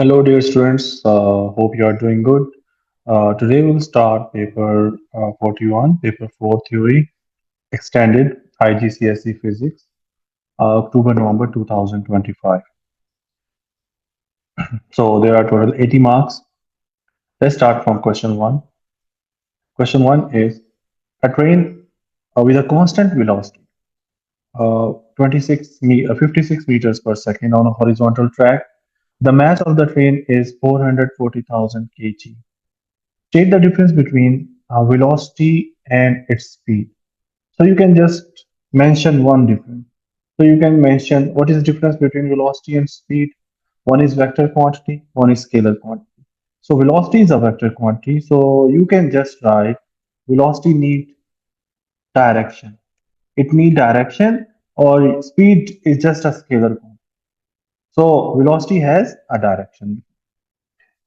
Hello, dear students. Hope you are doing good. Today we'll start paper 41, paper 4 theory, extended IGCSE Physics, October-November 2025. So there are total 80 marks. Let's start from question 1. Question 1 is a train with a constant velocity, 56 meters per second on a horizontal track. The mass of the train is 440,000 kg. State the difference between velocity and its speed. So you can just mention one difference. So you can mention what is the difference between velocity and speed. One is vector quantity, one is scalar quantity. So velocity is a vector quantity. So you can just write velocity need direction. It need direction or speed is just a scalar quantity. So velocity has a direction.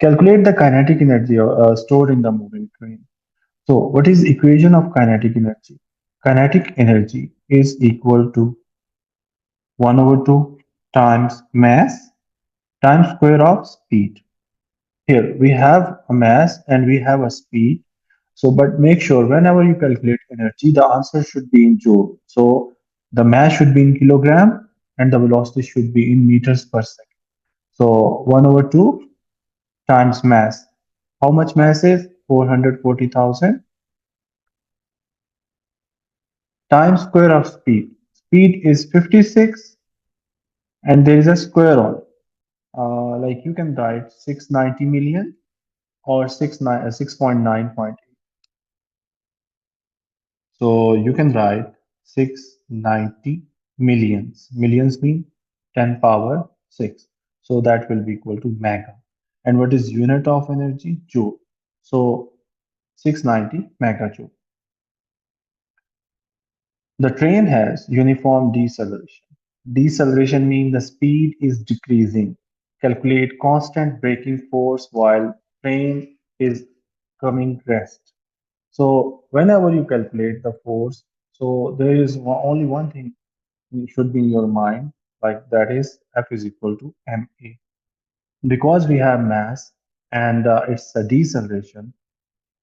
Calculate the kinetic energy stored in the moving train. So what is equation of kinetic energy? Kinetic energy is equal to 1 over 2 times mass times square of speed. Here we have a mass and we have a speed. So but make sure whenever you calculate energy, the answer should be in joule. So the mass should be in kilogram and the velocity should be in meters per second. So 1 over 2 times mass. How much mass is 440,000 times square of speed. Speed is 56 and there is a square on it. Like you can write 690 million or 6.9.8. So you can write 690 millions. Millions mean 10 power 6. So that will be equal to mega. And what is unit of energy? Joule. So 690 megajoule. The train has uniform deceleration. Deceleration means the speed is decreasing. Calculate constant braking force while train is coming rest. So whenever you calculate the force, so there is only one thing should be in your mind, like that is F is equal to ma. Because we have mass and it's a deceleration,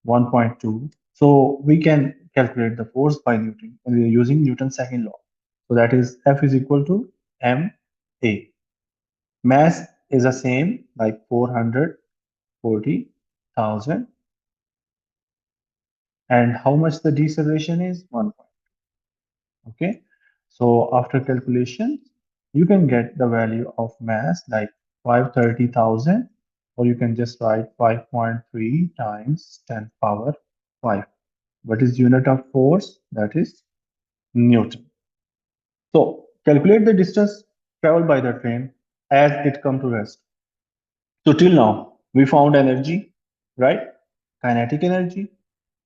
1.2. So we can calculate the force by Newton using Newton's second law. So that is F is equal to ma. Mass is the same like 440,000. And how much the deceleration is? 1. Okay. So after calculation, you can get the value of mass like 530,000, or you can just write 5.3 times 10 power 5. What is unit of force? That is Newton. So calculate the distance traveled by the train as it come to rest. So till now, we found energy, right? Kinetic energy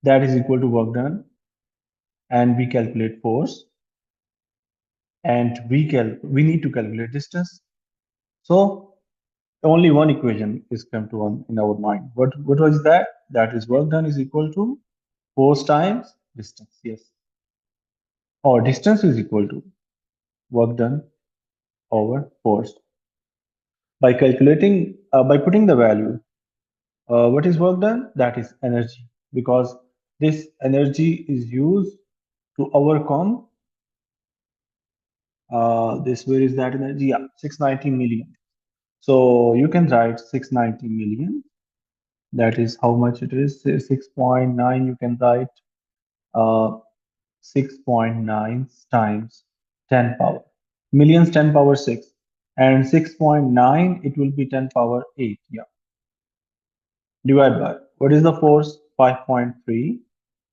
that is equal to work done, and we calculate force, and we need to calculate distance. So only one equation is come to one in our mind. What was that? That is work done is equal to force times distance. Yes, or distance is equal to work done over force. By calculating, by putting the value, what is work done? That is energy, because this energy is used to overcome this. Where is that energy? Yeah, 690 million. So you can write 690 million. That is how much it is. 6.9. You can write uh, 6.9 times 10 power. Millions 10 power 6. And 6.9, it will be 10 power 8. Yeah. Divide by. What is the force? 5.3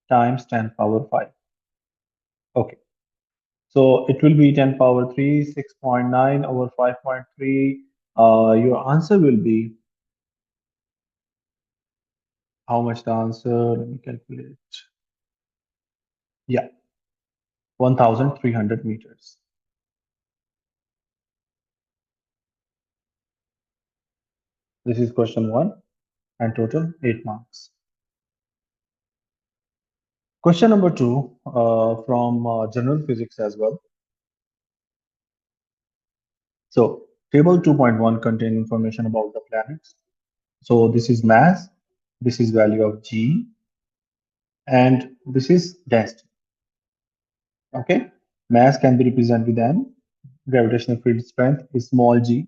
times 10 power 5. Okay. So it will be 10 power 3, 6.9 over 5.3. Your answer will be how much the answer? Let me calculate. Yeah, 1,300 meters. This is question 1 and total 8 marks. Question number 2 from general physics as well. So Table 2.1 contain information about the planets. So this is mass, this is value of G, and this is density. Okay, mass can be represented with M. Gravitational field strength is small g.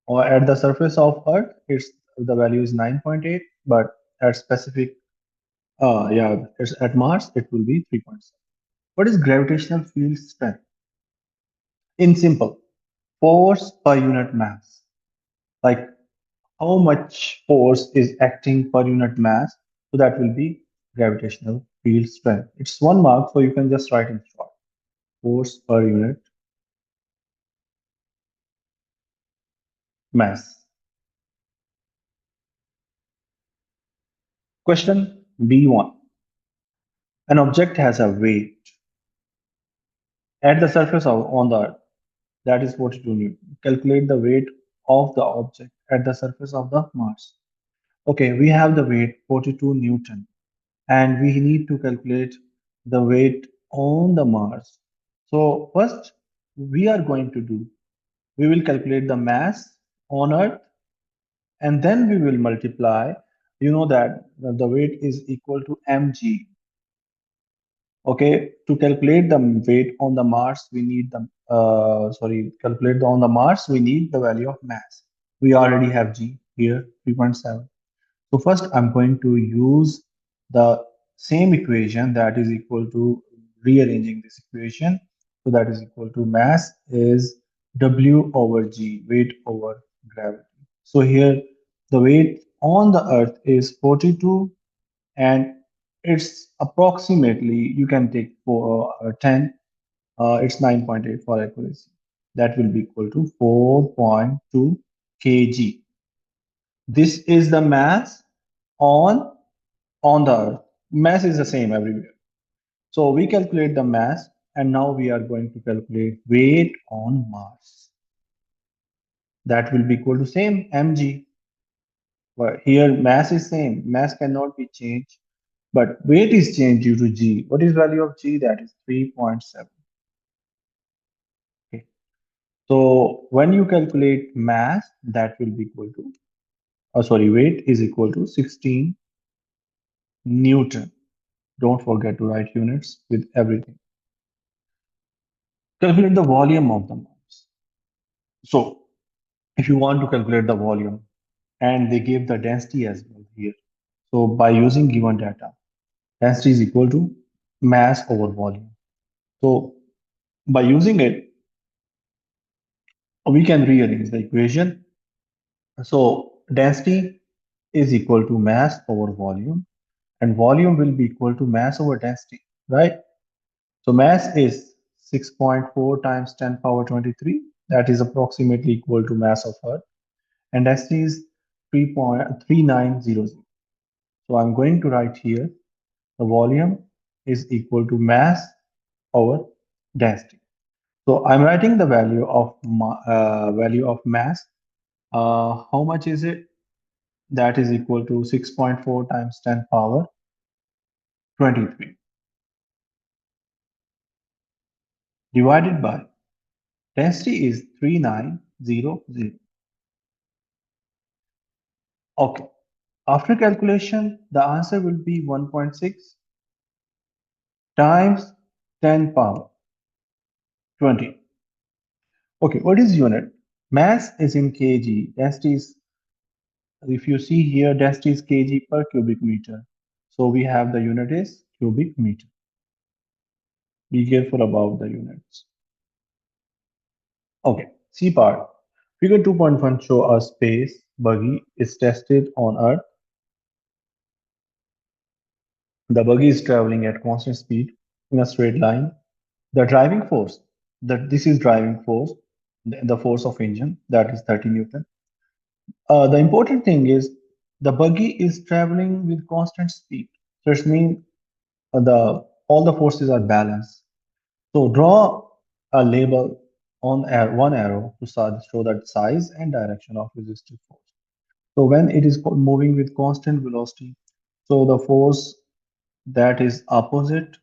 Or at the surface of Earth, it's the value is 9.8, but at specific, yeah, it's at Mars, it will be 3.7. What is gravitational field strength? In simple, force per unit mass. Like how much force is acting per unit mass? So that will be gravitational field strength. It's 1 mark, so you can just write in short. Force per unit mass. Question B1. An object has a weight at the surface of on the Earth, that is 42 Newton. Calculate the weight of the object at the surface of the Mars. Okay, we have the weight 42 Newton, and we need to calculate the weight on the Mars. So first, we are going to do, we will calculate the mass on Earth, and then we will multiply. You know that the weight is equal to mg. Okay, to calculate the weight on the Mars, we need the on the Mars, we need the value of mass. We already have G here, 3.7. So first I'm going to use the same equation that is equal to rearranging this equation. So that is equal to mass is W over G, weight over gravity. So here the weight on the Earth is 42, and it's approximately, you can take for 10, it's 9.8 for accuracy. That will be equal to 4.2 kg. This is the mass on the Earth. Mass is the same everywhere. So we calculate the mass, and now we are going to calculate weight on Mars. That will be equal to same mg. But here mass is same. Mass cannot be changed, but weight is changed due to g. What is value of g? That is 3.7. Okay. So when you calculate mass, that will be equal to, weight is equal to 16 Newton. Don't forget to write units with everything. Calculate the volume of the Mars. So if you want to calculate the volume, and they give the density as well here. So by using given data, density is equal to mass over volume. So by using it, we can rearrange the equation. So density is equal to mass over volume, and volume will be equal to mass over density, right? So mass is 6.4 times 10 power 23. That is approximately equal to mass of Earth, and density is 3.3900. So I'm going to write here the volume is equal to mass over density. So I'm writing the value of mass. How much is it? That is equal to 6.4 times 10 power 23 divided by density is 3900. Okay. After calculation, the answer will be 1.6 times 10 power 20. Okay, what is unit? Mass is in kg. Density is, if you see here, density is kg per cubic meter. So we have the unit is cubic meter. Be careful about the units. Okay, C part. Figure 2.1 show a space buggy is tested on Earth. The buggy is traveling at constant speed in a straight line. The driving force, this is driving force, the force of engine, that is 30 Newton. The important thing is the buggy is traveling with constant speed. So it means the all the forces are balanced. So draw a label on one arrow to show that size and direction of resistive force. So when it is moving with constant velocity, so the force that is opposite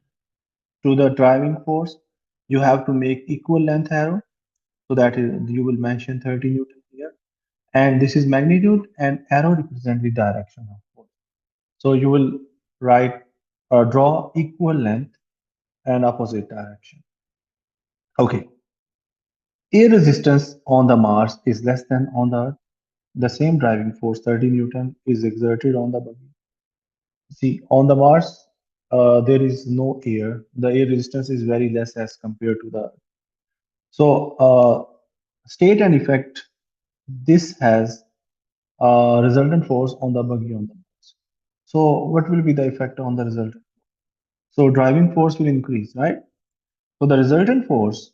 to the driving force, you have to make equal length arrow. So that is, you will mention 30 Newton here. And this is magnitude and arrow represent the direction of force. So you will write or draw equal length and opposite direction. Okay. Air resistance on the Mars is less than on the Earth. The same driving force, 30 Newton, is exerted on the body. See, on the Mars, there is no air. The air resistance is very less as compared to the Earth. So, state and effect, this has a resultant force on the buggy on the Mars. So, what will be the effect on the resultant? So, driving force will increase, right? So, the resultant force,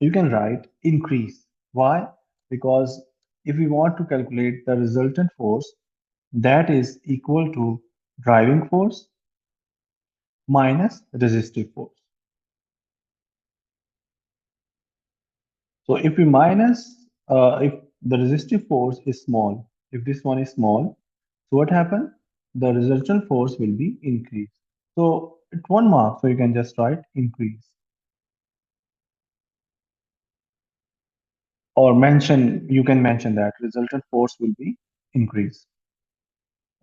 you can write increase. Why? Because if we want to calculate the resultant force, that is equal to driving force minus resistive force. So if we minus, if the resistive force is small, if this one is small, so what happened? The resultant force will be increased. So it's 1 mark, so you can just write increase or mention, you can mention that resultant force will be increased.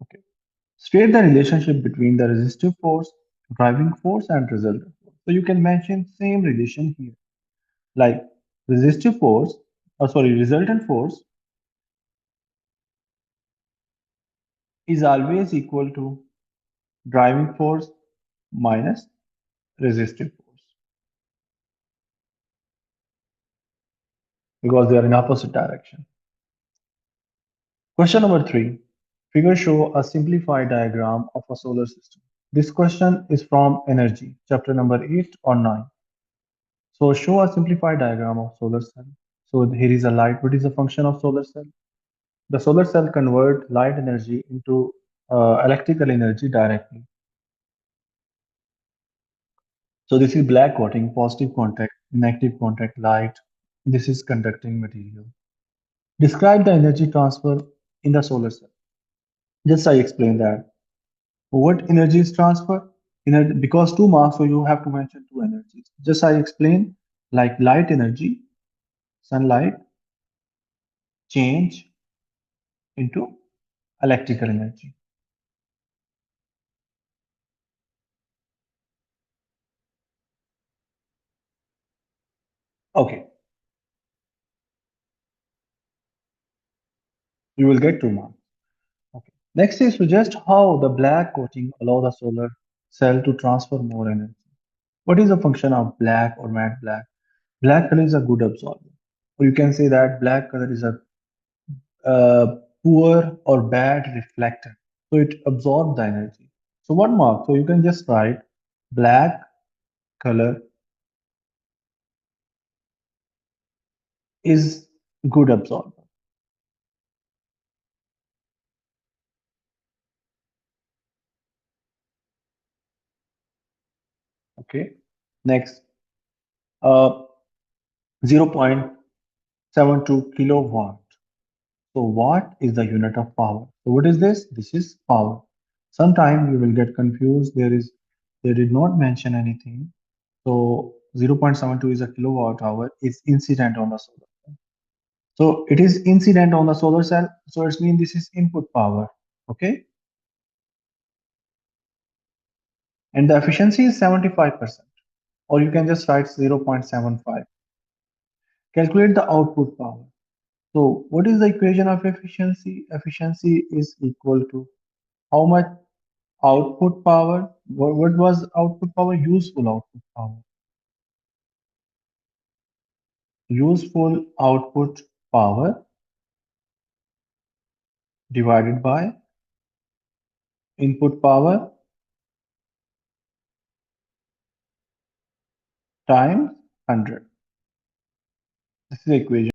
Okay. State the relationship between the resistive force, driving force, and resultant force. So you can mention same relation here, like resistive force, resultant force is always equal to driving force minus resistive force because they are in opposite direction. Question number 3. Figures show a simplified diagram of a solar system. This question is from Energy, chapter number 8 or 9. So show a simplified diagram of solar cell. So here is a light. What is the function of solar cell? The solar cell convert light energy into electrical energy directly. So this is black coating, positive contact, negative contact, light. This is conducting material. Describe the energy transfer in the solar cell. Just I explained that. What energy is transferred? Because 2 marks, so you have to mention two energies. Just I explained like light energy, sunlight, change into electrical energy. Okay, you will get 2 marks. Okay. Next is suggest how the black coating allow the solar cell to transfer more energy. What is the function of black or matte black? Black color is a good absorber. Or you can say that black color is a poor or bad reflector. So it absorbs the energy. So 1 mark. So you can just write black color is good absorber. Okay. Next, uh, 0.72 kilowatt. So watt is the unit of power. So what is this? This is power. Sometimes you will get confused. They did not mention anything. So 0.72 is a kilowatt hour. It's incident on the solar cell. So it is incident on the solar cell. So it means this is input power. Okay. And the efficiency is 75%. Or you can just write 0.75. Calculate the output power. So what is the equation of efficiency? Efficiency is equal to how much output power. What was output power? Useful output power. Useful output power divided by input power times 100. This is the equation.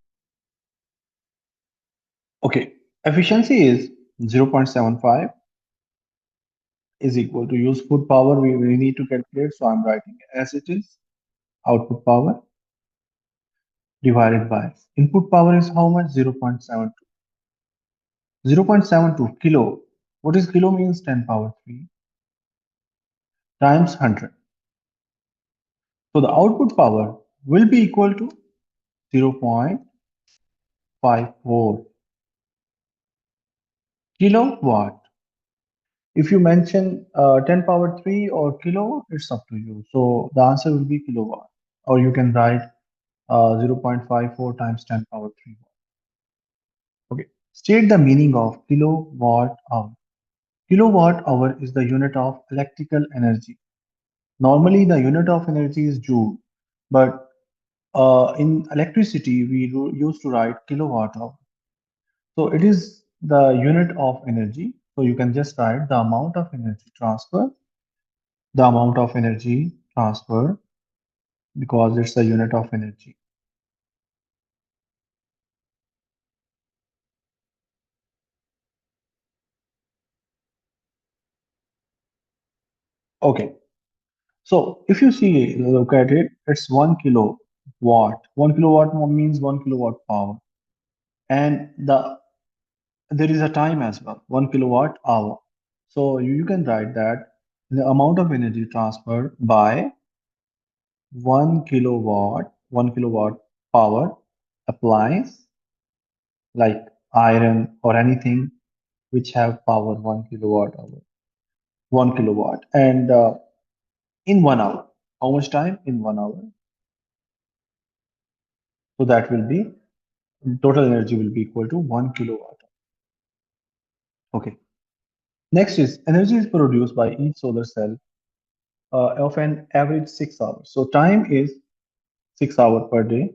Okay, efficiency is 0.75 is equal to useful power. We need to calculate, so I'm writing as it is. Output power divided by input power is how much? 0.72. 0.72 kilo. What is kilo means? 10 power 3 times 100. So the output power will be equal to 0.54 kilowatt. If you mention 10 power 3 or kilowatt, it's up to you. So the answer will be kilowatt. Or you can write 0.54 times 10 power 3. Okay. State the meaning of kilowatt hour. Kilowatt hour is the unit of electrical energy. Normally, the unit of energy is joule, but in electricity, we used to write kilowatt hour. So it is the unit of energy. So you can just write the amount of energy transfer because it's the unit of energy. Okay. So if you see, look at it, it's 1 kilowatt. 1 kilowatt means 1 kilowatt power. And there is a time as well, 1 kilowatt hour. So you can write that the amount of energy transferred by 1 kilowatt power appliance like iron or anything which have power 1 kilowatt hour, 1 kilowatt. And in 1 hour, how much time? In 1 hour. So that will be total energy will be equal to 1 kilowatt. Okay. Next is energy is produced by each solar cell of an average 6 hours. So time is 6 hours per day.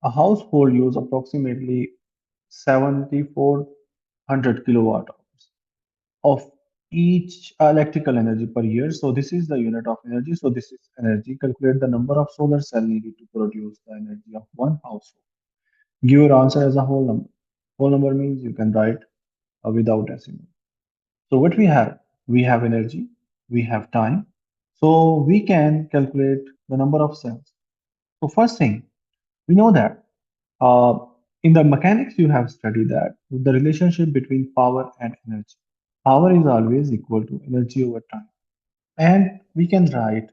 A household use approximately 7,400 kilowatt hours of each electrical energy per year. So this is the unit of energy. So this is energy. Calculate the number of solar cell needed to produce the energy of one household. Give your answer as a whole number. Whole number means you can write without decimal. So what we have? We have energy, we have time. So we can calculate the number of cells. So first thing, we know that uh, in the mechanics you have studied that the relationship between power and energy. Power is always equal to energy over time. And we can write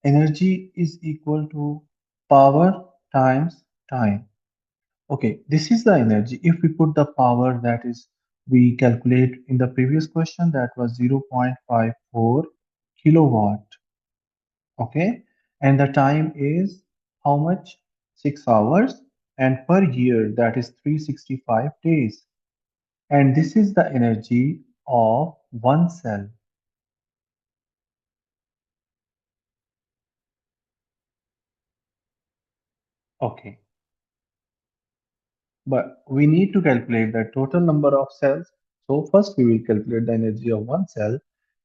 energy is equal to power times time. Okay, this is the energy. If we put the power that is we calculate in the previous question that was 0.54 kilowatt. Okay, and the time is how much? 6 hours, and per year that is 365 days. And this is the energy of one cell. Okay, but we need to calculate the total number of cells. So first we will calculate the energy of one cell,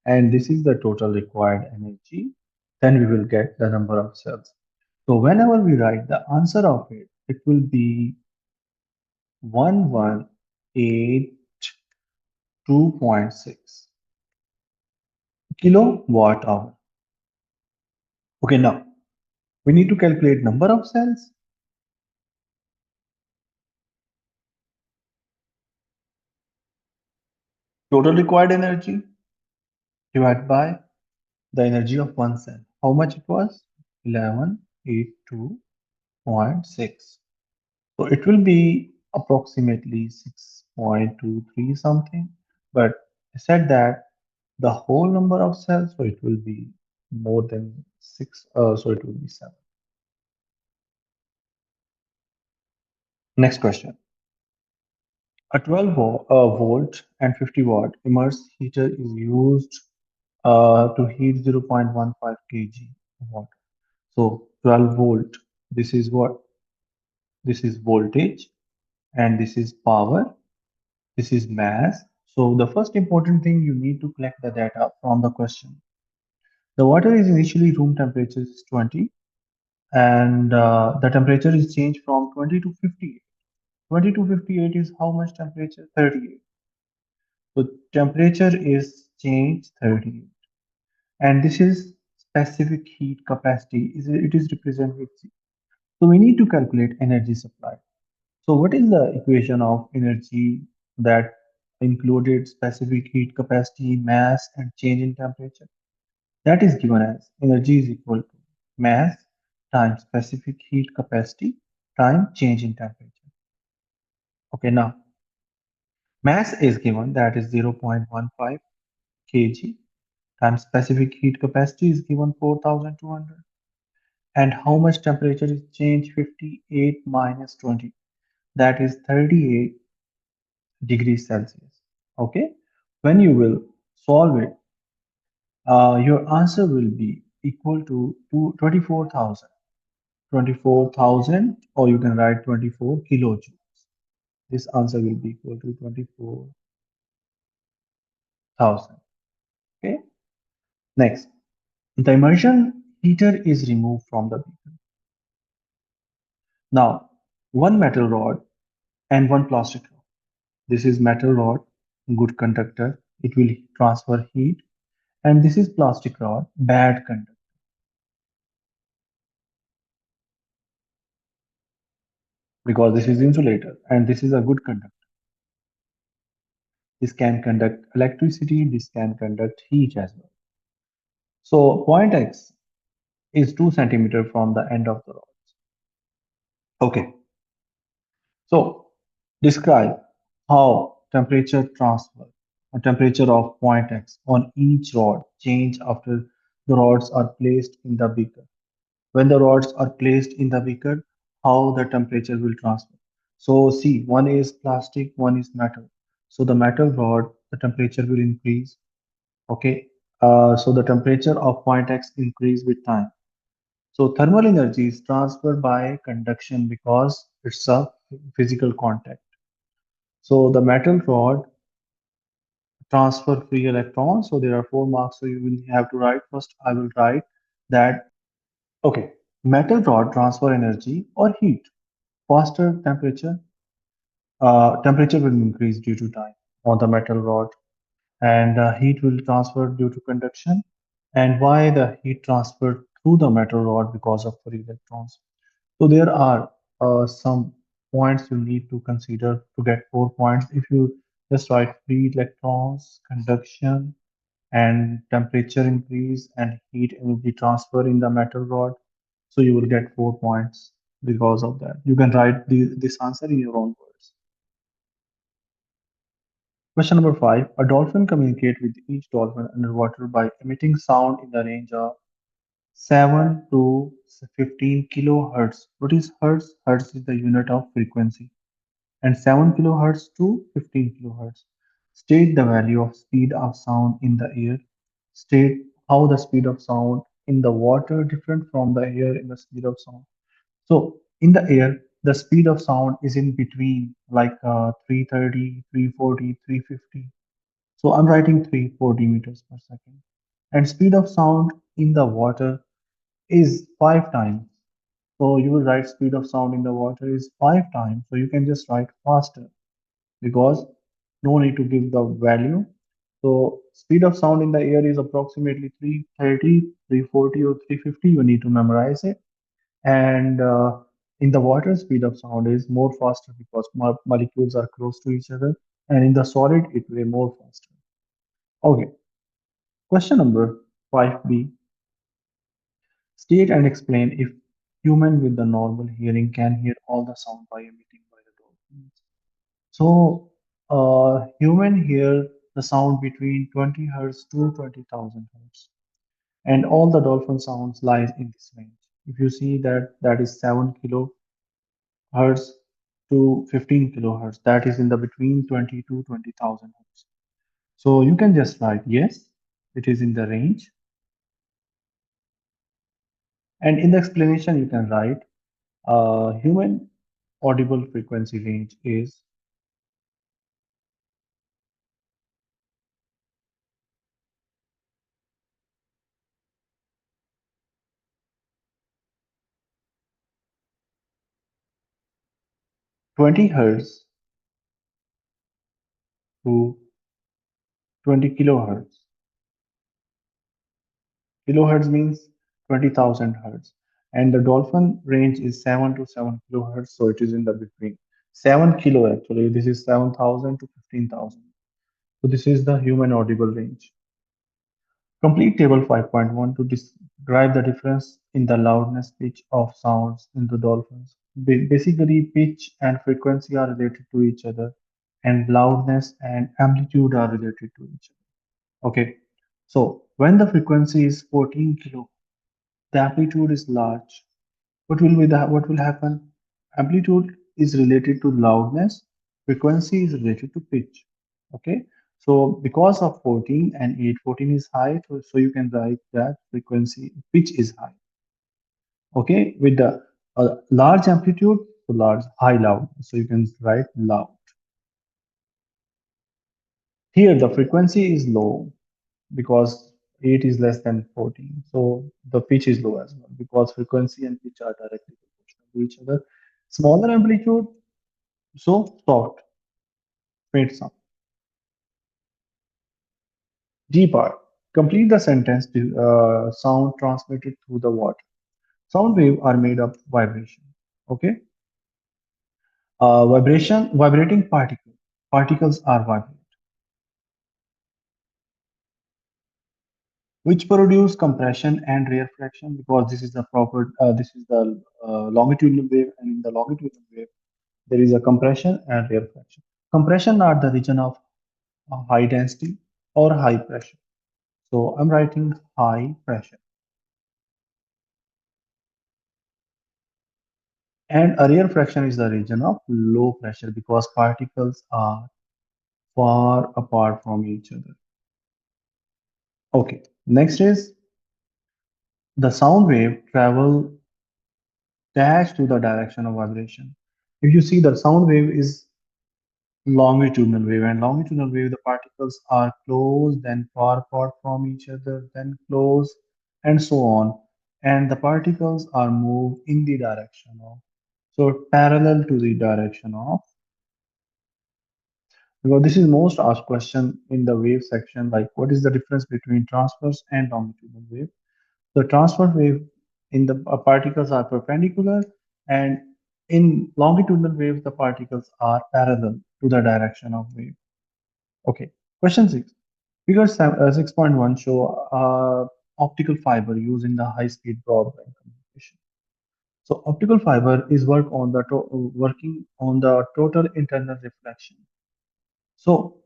and this is the total required energy. Then we will get the number of cells. So whenever we write the answer of it, it will be 1182.6 kilowatt hour. Okay, now we need to calculate number of cells. Total required energy divided by the energy of one cell. How much it was? 1182.6. So it will be approximately 6.23 something. But I said that the whole number of cells, so it will be more than six, so it will be seven. Next question. A 12 volt and 50 watt immersed heater is used to heat 0.15 kg of water. So 12 volt, this is what? This is voltage, and this is power, this is mass. So the first important thing you need to collect the data from the question. The water is initially room temperature is 20, and the temperature is changed from 20 to 58. 20 to 58 is how much temperature? 38. So temperature is changed 38. And this is specific heat capacity. It is represented with C. So we need to calculate energy supply. So what is the equation of energy that included specific heat capacity, mass, and change in temperature? That is given as energy is equal to mass times specific heat capacity. time change in temperature. Okay, now mass is given, that is 0.15 kg, times specific heat capacity is given 4200, and how much temperature is changed, 58 minus 20, that is 38 degrees Celsius. Okay, when you will solve it, your answer will be equal to 24,000. 24,000, or you can write 24 kilojoules. This answer will be equal to 24,000. Okay. Next, the immersion heater is removed from the beaker. Now, one metal rod and one plastic rod. This is metal rod, good conductor. It will transfer heat. And this is plastic rod, bad conductor, because this is insulator and this is a good conductor. This can conduct electricity, this can conduct heat as well. So point X is 2 centimeter from the end of the rod. Okay, so describe how temperature transfer, a temperature of point X on each rod change after the rods are placed in the beaker. When the rods are placed in the beaker, how the temperature will transfer. So see, one is plastic, one is metal. So the metal rod, the temperature will increase. Okay, so the temperature of point X increase with time. So thermal energy is transferred by conduction because it's a physical contact. So the metal rod transfer free electrons. So there are 4 marks. So you will have to write first. I will write that. Okay, metal rod transfer energy or heat. Faster temperature will increase due to time on the metal rod, and heat will transfer due to conduction. And why the heat transferred through the metal rod? Because of free electrons. So there are some points you need to consider to get 4 points. If you just write free electrons, conduction, and temperature increase and heat energy transfer in the metal rod, so you will get 4 points because of that. You can write this answer in your own words. Question number 5. A dolphin communicates with each dolphin underwater by emitting sound in the range of 7 to 15 kilohertz. What is hertz? Hertz is the unit of frequency. And 7 kilohertz to 15 kilohertz. State the value of speed of sound in the air. State how the speed of sound in the water different from the air in the speed of sound. So in the air, the speed of sound is in between, like 330, 340, 350. So I'm writing 340 meters per second. And speed of sound in the water is 5 times. So you will write speed of sound in the water is 5 times. So you can just write faster because no need to give the value. So speed of sound in the air is approximately 330, 340, or 350. You need to memorize it. And in the water, speed of sound is more faster because molecules are close to each other. And in the solid, it will be more faster. Okay, question number 5B. State and explain if human with the normal hearing can hear all the sound by emitting by the dolphins. So, human hear the sound between 20 hertz to 20,000 hertz, and all the dolphin sounds lies in this range. If you see that, that is 7 kilohertz to 15 kilohertz, that is in the between 20 to 20,000 hertz. So you can just write yes, it is in the range, and in the explanation you can write human audible frequency range is 20 hertz to 20 kilohertz. Kilohertz means 20,000 hertz. And the dolphin range is 7 to 7 kilohertz, so it is in the between. 7 kilo actually, this is 7,000 to 15,000. So this is the human audible range. Complete table 5.1 to describe the difference in the loudness pitch of sounds in the dolphins. Basically, pitch and frequency are related to each other, and loudness and amplitude are related to each other. Okay, so when the frequency is 14 kilo, the amplitude is large. What will happen? Amplitude is related to loudness, frequency is related to pitch. Okay, so because of 14 and 8, 14 is high, so you can write that frequency pitch is high. Okay, with the large amplitude, so large high loud, so you can write loud. Here the frequency is low because 8 is less than 14, so the pitch is low as well because frequency and pitch are directly proportional to each other. Smaller amplitude, so soft, faint sound. D part, complete the sentence to sound transmitted through the water. Sound wave are made of vibration. Okay, vibrating particles are vibrate, which produce compression and rarefaction because this is the longitudinal wave, and in the longitudinal wave there is a compression and rarefaction. Compression are the region of high density or high pressure. So I'm writing high pressure. And a rarefaction is the region of low pressure because particles are far apart from each other. Okay, next is the sound wave travel dash to the direction of vibration. If you see, the sound wave is longitudinal wave, and longitudinal wave the particles are close, then far apart from each other, then close, and so on, and the particles are moved in the direction of, so parallel to the direction of, because this is most asked question in the wave section, like what is the difference between transverse and longitudinal wave. The transverse wave in the particles are perpendicular, and in longitudinal waves the particles are parallel to the direction of wave. Okay, question 6. Figure 6.1 show optical fiber used in the high-speed broadband communication. So optical fiber is working on the total internal reflection. So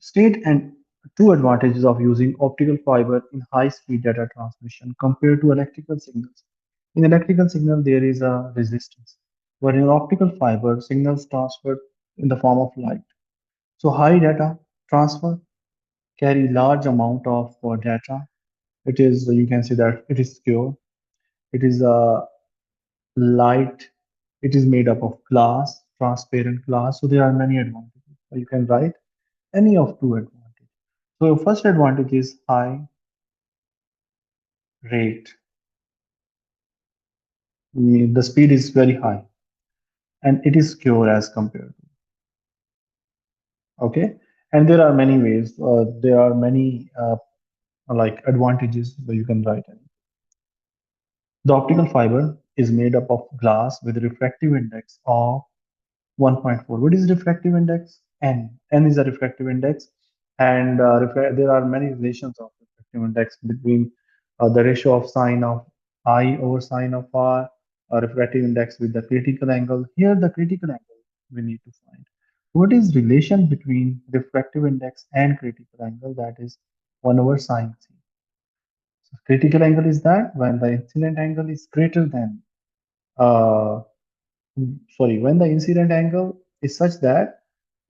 state and two advantages of using optical fiber in high-speed data transmission compared to electrical signals. In electrical signal, there is a resistance, but in optical fiber, signals transferred in the form of light. So high data transfer carry large amount of data. It is, you can see that it is secure. It is light. It is made up of glass, transparent glass. So there are many advantages. So you can write any of two advantages. So first advantage is high rate. The speed is very high and it is secure as compared to. Okay. And there are many ways. There are many like advantages that you can write in. The optical fiber is made up of glass with a refractive index of 1.4. What is refractive index? N. N is a refractive index, and there are many relations of refractive index between the ratio of sine of I over sine of R, refractive index with the critical angle. Here, the critical angle we need to find. What is relation between refractive index and critical angle? That is 1 over sine C. So critical angle is that when the incident angle is greater than uh, when the incident angle is such that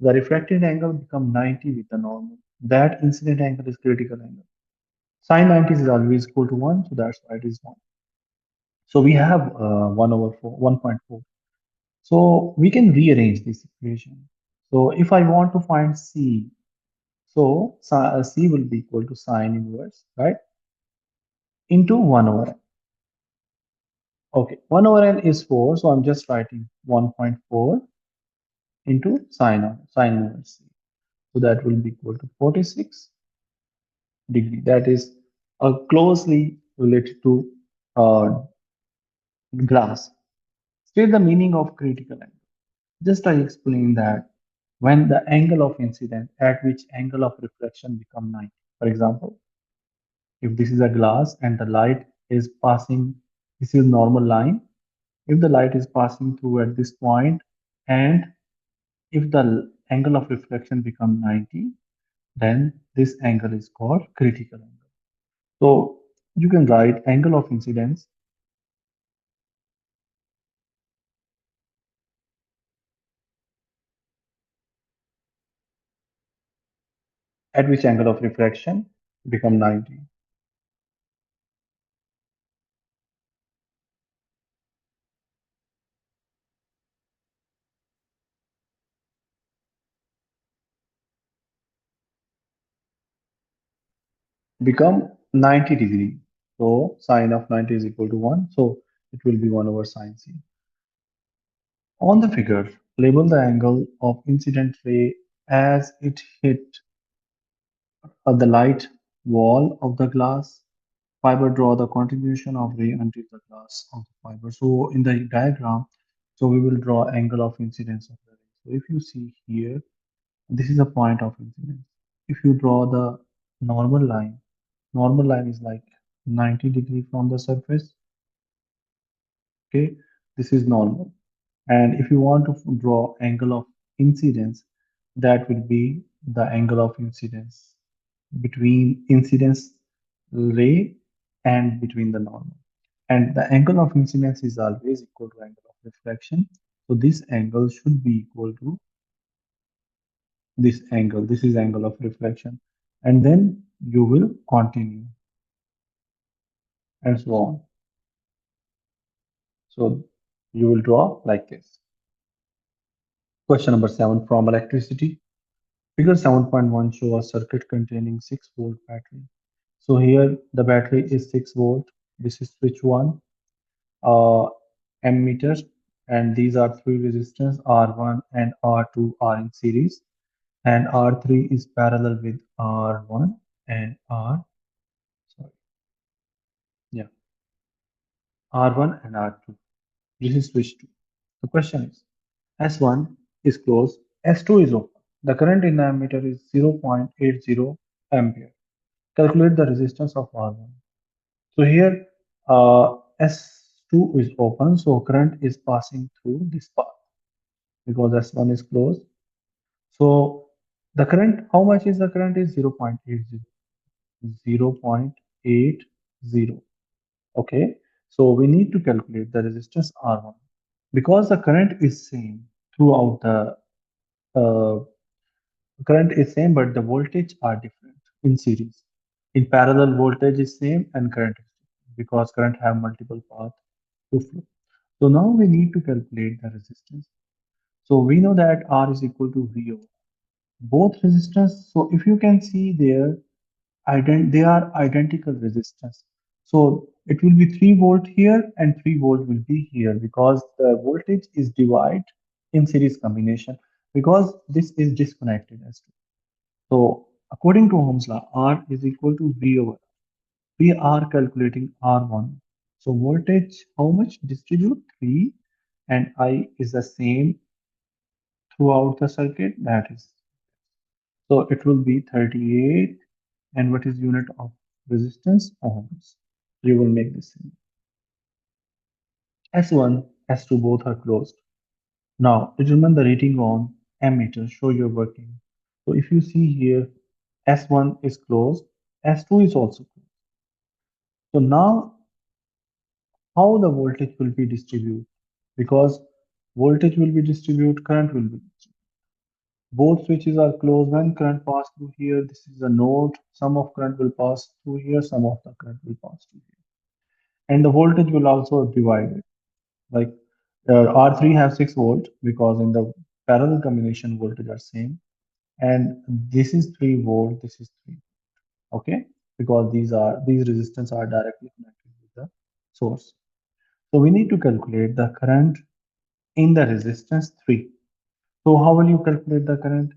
the refracted angle become 90 with the normal. That incident angle is critical angle. Sine 90 is always equal to 1, so that's why it is 1. So we have 1 over 4, 1.4. So we can rearrange this equation. So if I want to find C, so C will be equal to sine inverse, right? Into 1 over n. Okay, 1 over n is 4, so I'm just writing 1.4 into sine inverse C. So that will be equal to 46 degree. That is closely related to uh, glass. State the meaning of critical angle. Just I explained that when the angle of incident at which angle of reflection become 90. For example, if this is a glass and the light is passing, this is normal line, If the light is passing through at this point, and if the angle of reflection become 90, then this angle is called critical angle. So you can write angle of incidence at which angle of refraction become 90. Become 90 degree. So sine of 90 is equal to 1. So it will be 1 over sine c. On the figure, label the angle of incident ray as it hit the light wall of the glass fiber. Draw the continuation of ray until the glass of the fiber. So in the diagram, so we will draw angle of incidence of the ray. So if you see here, this is a point of incidence. If you draw the normal line is like 90 degree from the surface. Okay, this is normal. And if you want to draw angle of incidence, that will be the angle of incidence between incidence ray and between the normal. And the angle of incidence is always equal to angle of reflection. So this angle should be equal to this angle. This is angle of reflection. And then you will continue and so on. So you will draw like this. Question number 7 from electricity. Figure 7.1 show a circuit containing 6-volt battery. So here the battery is 6 volt. This is switch 1, uh, ammeter, and these are three resistors R1 and R2 are in series, and R3 is parallel with R1 and sorry, yeah, R1 and R2. This is switch 2. The question is S1 is closed, S2 is open. The current in the ammeter is 0.80 ampere. Calculate the resistance of R1. So here S2 is open, so current is passing through this path because S1 is closed. So the current, how much is the current is 0.80. 0.80. Okay, so we need to calculate the resistance R1 because the current is same throughout the uh, current is same, but the voltage are different in series. In parallel, voltage is same and current is different because current have multiple paths to flow. So now we need to calculate the resistance. So we know that R is equal to V over both resistance. So if you can see there, they are identical resistance. So it will be 3 volt here and 3 volt will be here because the voltage is divided in series combination because this is disconnected as well. So according to Ohm's law, R is equal to V over. We are calculating R1. So voltage, how much distribute? 3, and I is the same throughout the circuit. That is, so it will be 38. And what is unit of resistance? Ohms. You will make this same. S1, S2 both are closed. Now determine the reading on ammeter. Show your working. So if you see here, S1 is closed, S2 is also closed. So now how the voltage will be distributed? Because voltage will be distributed, current will be distributed. Both switches are closed. When current pass through here, this is a node. Some of current will pass through here, some of the current will pass through here. And the voltage will also divide it. Like R3 have 6 volt because in the parallel combination voltage are same. And this is 3 volt, this is 3. Okay, because these resistance are directly connected with the source. So we need to calculate the current in the resistance 3. So how will you calculate the current?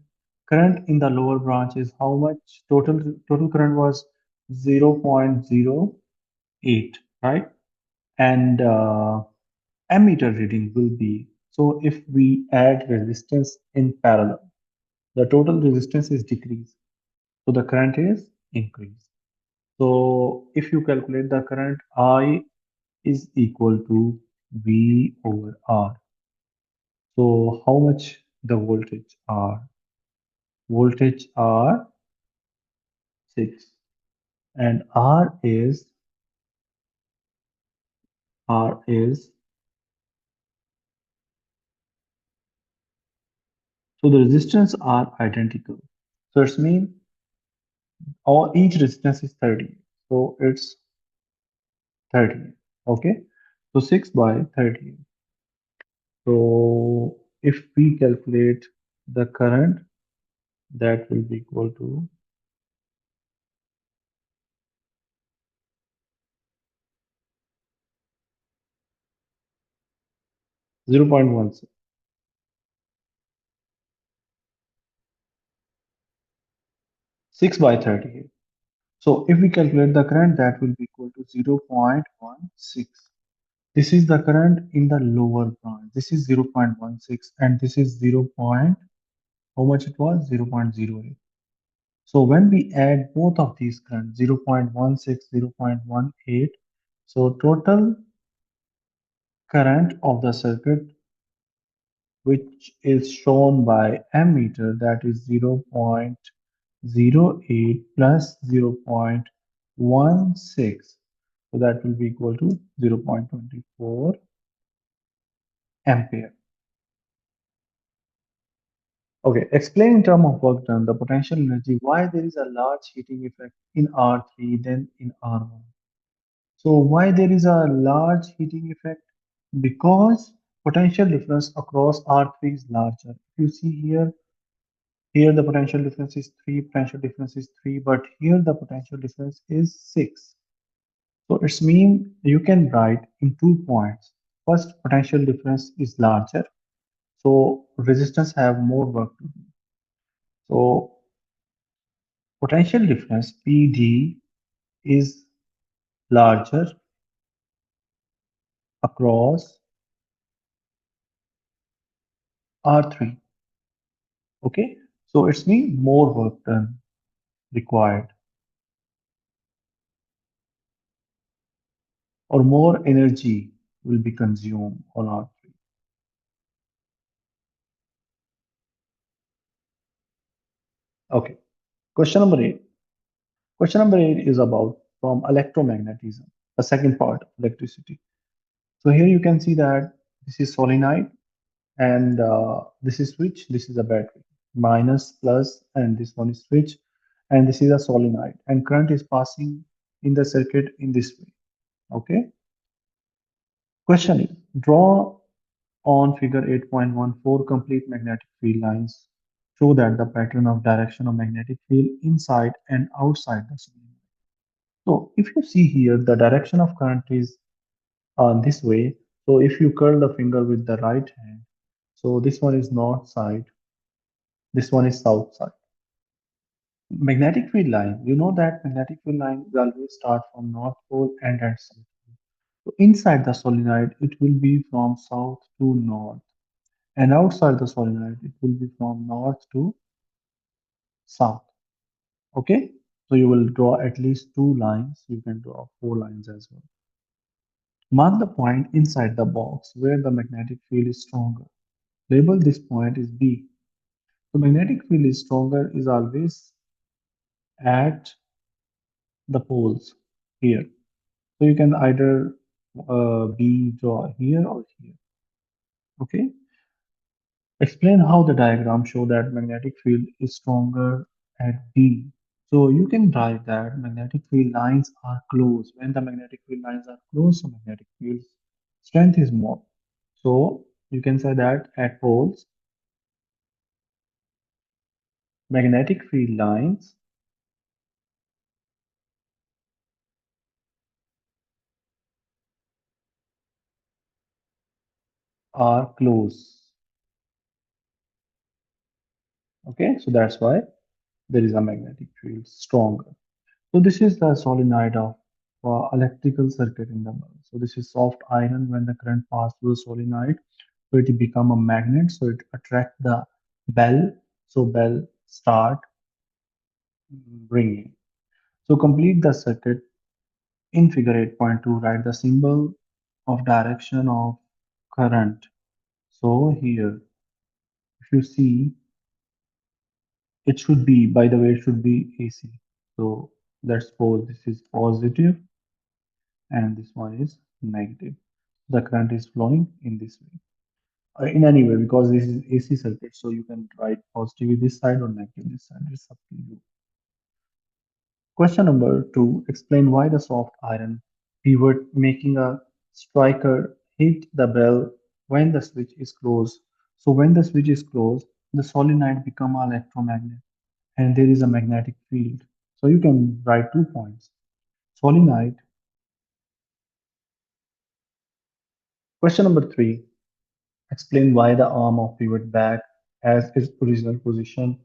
Current in the lower branch is how much? Total current was 0.08, right? And ammeter reading will be, so if we add resistance in parallel, the total resistance is decreased. So the current is increased. So if you calculate the current, I is equal to V over R. So how much the voltage are? Voltage are 6 and R is so the resistance are identical. So it's mean all each resistance is 30. So it's 30. Okay. So 6 by 30. So if we calculate the current, that will be equal to 0.16. 6 by 30. So if we calculate the current, that will be equal to 0.16. This is the current in the lower branch. This is 0.16 and this is 0. How much it was? 0.08. So when we add both of these currents, 0.16, 0.18, so total current of the circuit which is shown by ammeter, that is 0.08 plus 0.16. So that will be equal to 0.24 ampere. Okay, explain in terms of work done the potential energy why there is a large heating effect in R3 than in R1. So why there is a large heating effect? Because potential difference across R3 is larger. If you see here, here the potential difference is 3, potential difference is 3, but here the potential difference is 6. So it's mean you can write in 2 points. First, potential difference is larger, so resistance have more work to do. So potential difference PD is larger across R3. Okay, so it's mean more work done required or more energy will be consumed on R3. Okay, question number 8. Question number 8 is about from electromagnetism, the second part of electricity. So here you can see that this is solenoid and this is switch, this is a battery, minus, plus, and this one is switch, and this is a solenoid, and current is passing in the circuit in this way. Okay. Question is, draw on figure 8.14 complete magnetic field lines show that the pattern of direction of magnetic field inside and outside the solenoid. So if you see here, the direction of current is this way. So if you curl the finger with the right hand, so this one is north side, this one is south side. Magnetic field line, you know that magnetic field line will always start from north pole and at south pole. So inside the solenoid, it will be from south to north, and outside the solenoid, it will be from north to south. Okay, so you will draw at least 2 lines. You can draw 4 lines as well. Mark the point inside the box where the magnetic field is stronger. Label this point as B. The magnetic field is stronger is always at the poles here. So you can either B draw here or here. Okay. Explain how the diagram show that magnetic field is stronger at B. So you can write that magnetic field lines are close. When the magnetic field lines are close, so magnetic field strength is more. So you can say that at poles, magnetic field lines are close. Okay, so that's why there is a magnetic field stronger. So this is the solenoid of electrical circuit in the bulb. So this is soft iron. When the current passes through the solenoid, so it become a magnet. So it attract the bell. So bell start ringing. So complete the circuit in figure 8.2. Write the symbol of direction of current. So here, if you see, it should be, by the way, it should be AC. So let's suppose this is positive and this one is negative. The current is flowing in this way. In any way, because this is AC circuit, so you can write positive this side or negative this side. It's up to you. Question number two, explain why the soft iron pivot making a striker hit the bell when the switch is closed. So when the switch is closed, the solenoid become an electromagnet and there is a magnetic field. So you can write 2 points. Solenoid. Question number three, explain why the arm of pivot back as its original position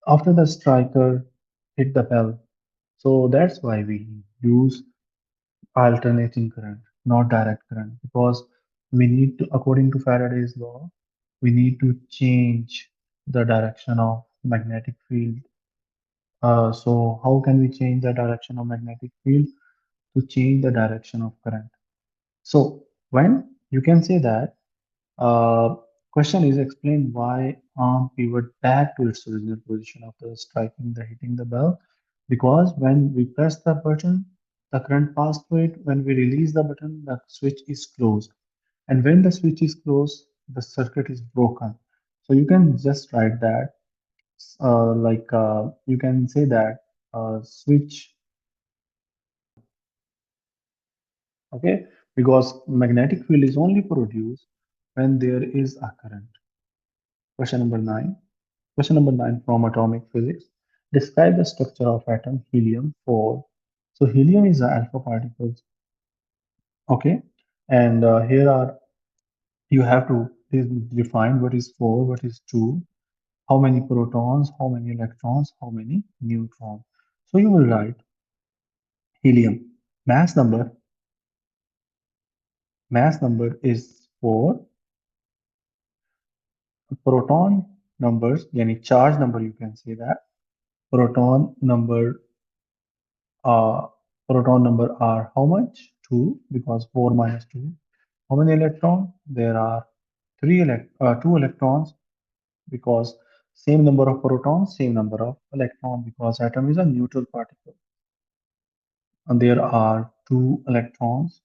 after the striker hit the bell. So that's why we use alternating current, not direct current, because we need to, according to Faraday's law, we need to change the direction of magnetic field. So how can we change the direction of magnetic field? To change the direction of current. So when you can say that, question is explain why arm pivot back to its original position after striking the hitting the bell. Because when we press the button, the current passes through it. When we release the button, the switch is closed. And when the switch is closed, the circuit is broken. So you can just write that, you can say that switch, okay? Because magnetic field is only produced when there is a current. Question number nine. Question number nine from atomic physics. Describe the structure of atom helium-4. So helium is a alpha particles, okay? And here are, you have to define what is 4, what is 2, how many protons, how many electrons, how many neutrons. So you will write helium. Mass number, mass number is 4. Proton numbers, yani charge number, you can say that. Proton number, uh, proton number are how much? 2, because 4 minus 2. How many electrons? There are 2 electrons, because same number of protons, same number of electrons, because atom is a neutral particle. And there are 2 electrons.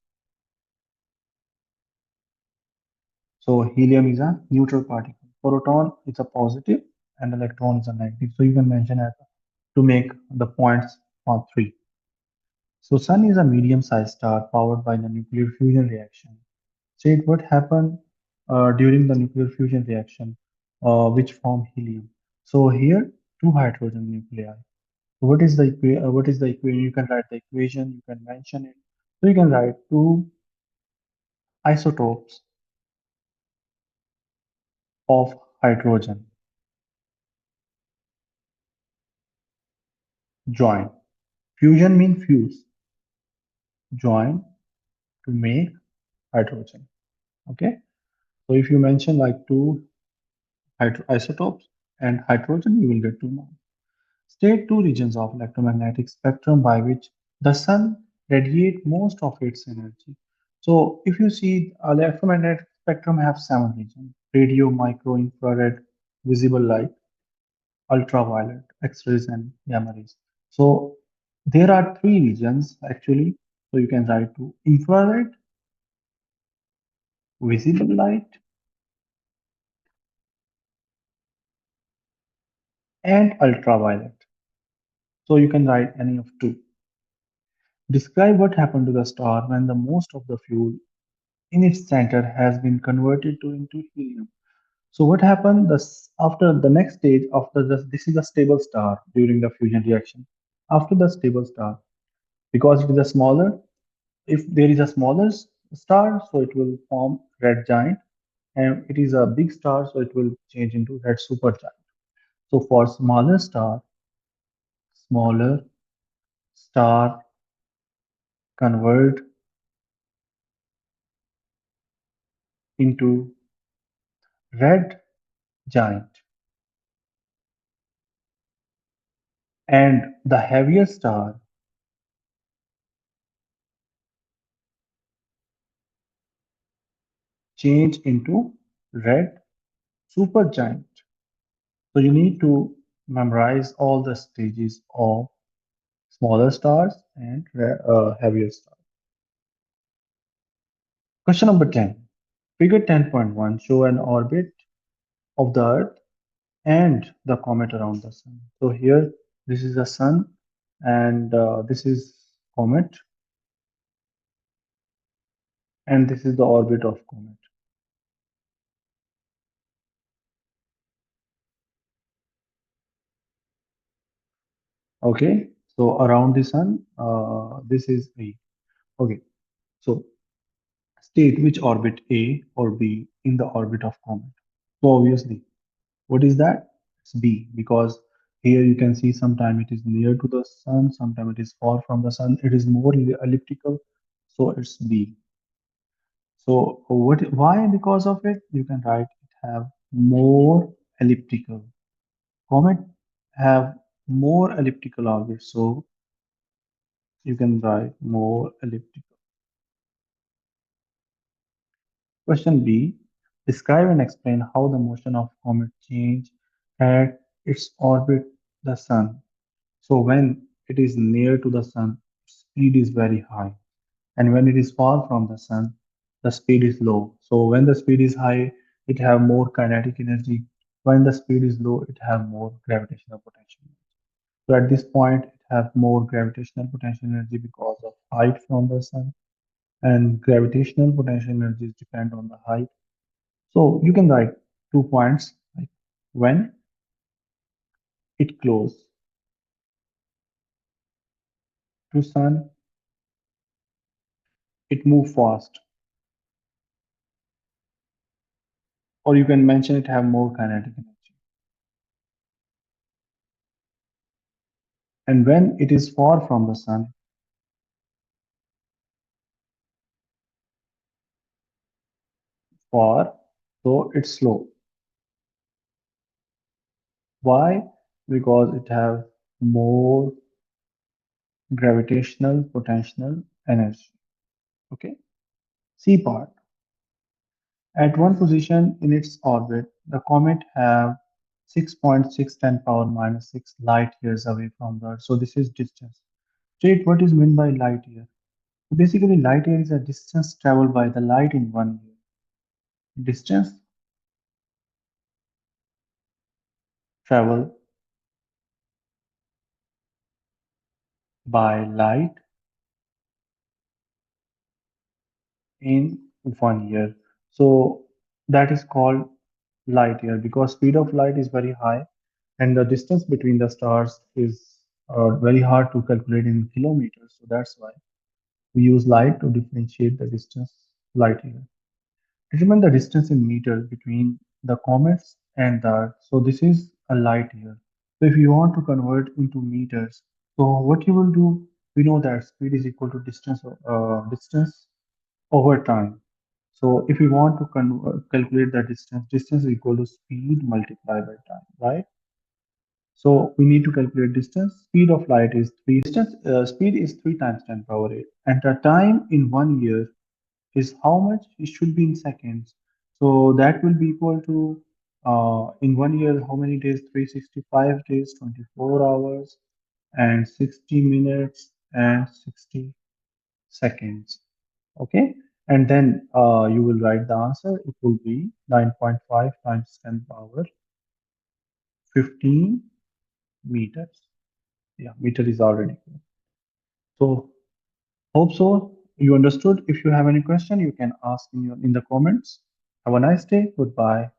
So helium is a neutral particle. Proton is a positive and electron is a negative. So you can mention as to make the points for 3. So Sun is a medium-sized star powered by the nuclear fusion reaction. Said what happened during the nuclear fusion reaction, which form helium. So here, 2 hydrogen nuclei. So what is the equation? You can write the equation. You can mention it. So you can write 2 isotopes of hydrogen join. Fusion means fuse. Join to make hydrogen. Okay. So if you mention like 2 isotopes and hydrogen, you will get 2 more. State 2 regions of electromagnetic spectrum by which the sun radiates most of its energy. So if you see electromagnetic spectrum have 7 regions: radio, micro, infrared, visible light, ultraviolet, X-rays, and gamma rays. So there are 3 regions actually. So you can write to infrared, visible light, and ultraviolet. So you can write any of 2. Describe what happened to the star when the most of the fuel in its center has been converted to into helium. So what happened after the next stage after this is a stable star during the fusion reaction. After the stable star, because it is a smaller, if there is a smaller star, so it will form red giant, and it is a big star, so it will change into red supergiant. So for smaller star convert into red giant, and the heavier star change into red supergiant. So you need to memorize all the stages of smaller stars and heavier stars. Question number 10. Figure 10.1 show an orbit of the Earth and the comet around the sun. So here, this is the sun, and this is comet, and this is the orbit of comet. Okay, so around the sun, this is A. Okay, so state which orbit A or B in the orbit of comet. So obviously, what is that? It's B, because here you can see sometime it is near to the sun, sometime it is far from the sun. It is more elliptical, so it's B. So what? Why? Because of it, you can write it have more elliptical. Comet have more elliptical orbits, so you can write more elliptical. Question B. Describe and explain how the motion of comet change at its orbit the sun. So when it is near to the sun, speed is very high, and when it is far from the sun, the speed is low. So when the speed is high, it have more kinetic energy. When the speed is low, it have more gravitational potential. So at this point, it have more gravitational potential energy because of height from the sun, and gravitational potential energies depend on the height. So you can write 2 points like when it close to sun, it move fast, or you can mention it have more kinetic energy. And when it is far from the sun, far, so it's slow. Why? Because it have more gravitational potential energy. Okay. C part. At one position in its orbit, the comet have 6.610 power minus 6 light years away from the Earth. So this is distance. State what is meant by light year. Basically, light year is a distance traveled by the light in 1 year. Distance traveled by light in 1 year. So that is called light year because speed of light is very high and the distance between the stars is very hard to calculate in kilometers. So that's why we use light to differentiate the distance light year. Determine the distance in meters between the comets and the Earth. So this is a light year. So if you want to convert into meters, so what you will do, we know that speed is equal to distance over time. So if you want to calculate the distance, distance is equal to speed multiplied by time, right? So we need to calculate distance. Speed of light is speed is 3 times 10 power 8. And the time in 1 year is how much? It should be in seconds. So that will be equal to in 1 year, how many days? 365 days, 24 hours, and 60 minutes and 60 seconds. Okay. And then you will write the answer. It will be 9.5 times 10 power 15 meters. Yeah, meter is already good. So hope so. You understood. If you have any question, you can ask in the comments. Have a nice day. Goodbye.